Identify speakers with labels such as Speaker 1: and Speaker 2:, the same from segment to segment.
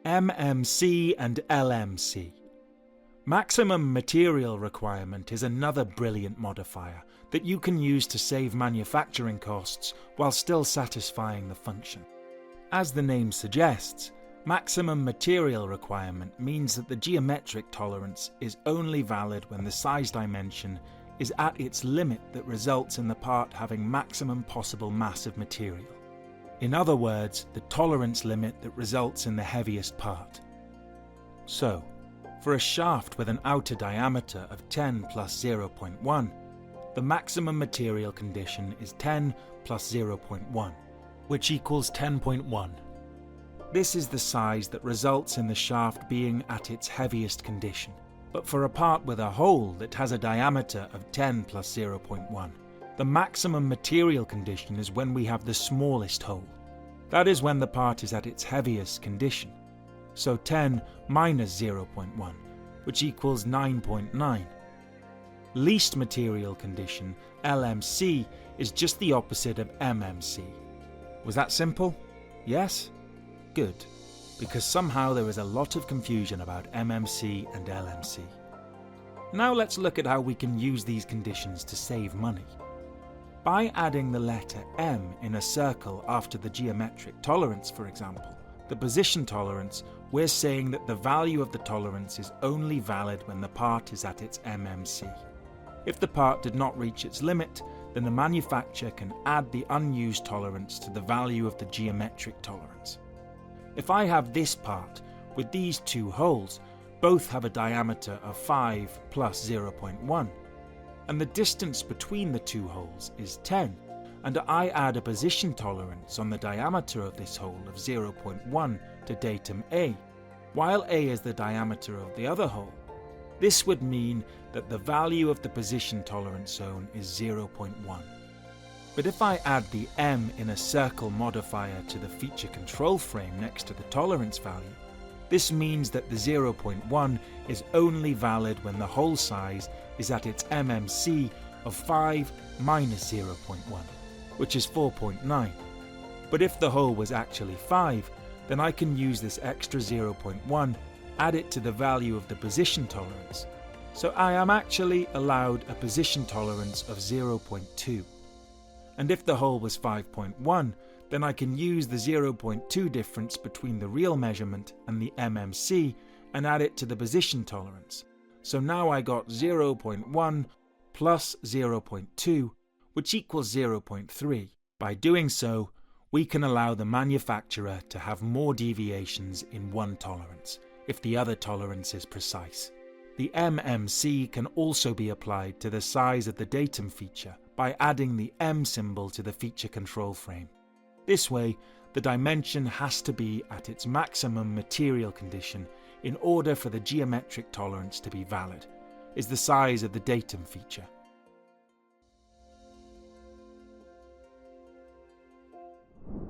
Speaker 1: MMC and LMC. Maximum material requirement is another brilliant modifier that you can use to save manufacturing costs while still satisfying the function. As the name suggests, maximum material requirement means that the geometric tolerance is only valid when the size dimension is at its limit that results in the part having maximum possible mass of material. In other words, the tolerance limit that results in the heaviest part. So, for a shaft with an outer diameter of 10 plus 0.1, the maximum material condition is 10 plus 0.1, which equals 10.1. This is the size that results in the shaft being at its heaviest condition. But for a part with a hole that has a diameter of 10 plus 0.1, the maximum material condition is when we have the smallest hole. That is when the part is at its heaviest condition. So 10 minus 0.1, which equals 9.9. Least material condition, LMC, is just the opposite of MMC. Was that simple? Yes? Good, because somehow there is a lot of confusion about MMC and LMC. Now let's look at how we can use these conditions to save money. By adding the letter M in a circle after the geometric tolerance, for example, the position tolerance, we're saying that the value of the tolerance is only valid when the part is at its MMC. If the part did not reach its limit, then the manufacturer can add the unused tolerance to the value of the geometric tolerance. If I have this part with these two holes, both have a diameter of 5 plus 0.1, and the distance between the two holes is 10, and I add a position tolerance on the diameter of this hole of 0.1 to datum A, while A is the diameter of the other hole. This would mean that the value of the position tolerance zone is 0.1. But if I add the M in a circle modifier to the feature control frame next to the tolerance value, this means that the 0.1 is only valid when the hole size is at its MMC of 5 minus 0.1, which is 4.9. But if the hole was actually 5, then I can use this extra 0.1, add it to the value of the position tolerance. So I am actually allowed a position tolerance of 0.2. And if the hole was 5.1, then I can use the 0.2 difference between the real measurement and the MMC and add it to the position tolerance. So now I got 0.1 plus 0.2, which equals 0.3. By doing so, we can allow the manufacturer to have more deviations in one tolerance, if the other tolerance is precise. The MMC can also be applied to the size of the datum feature by adding the M symbol to the feature control frame. This way, the dimension has to be at its maximum material condition in order for the geometric tolerance to be valid, is the size of the datum feature.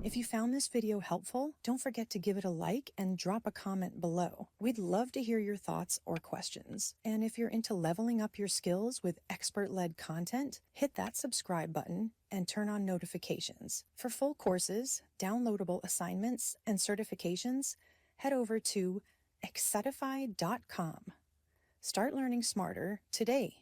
Speaker 2: If you found this video helpful, don't forget to give it a like and drop a comment below. We'd love to hear your thoughts or questions. And if you're into leveling up your skills with expert-led content, hit that subscribe button and turn on notifications. For full courses, downloadable assignments, and certifications, head over to Excedify.com. Start learning smarter today.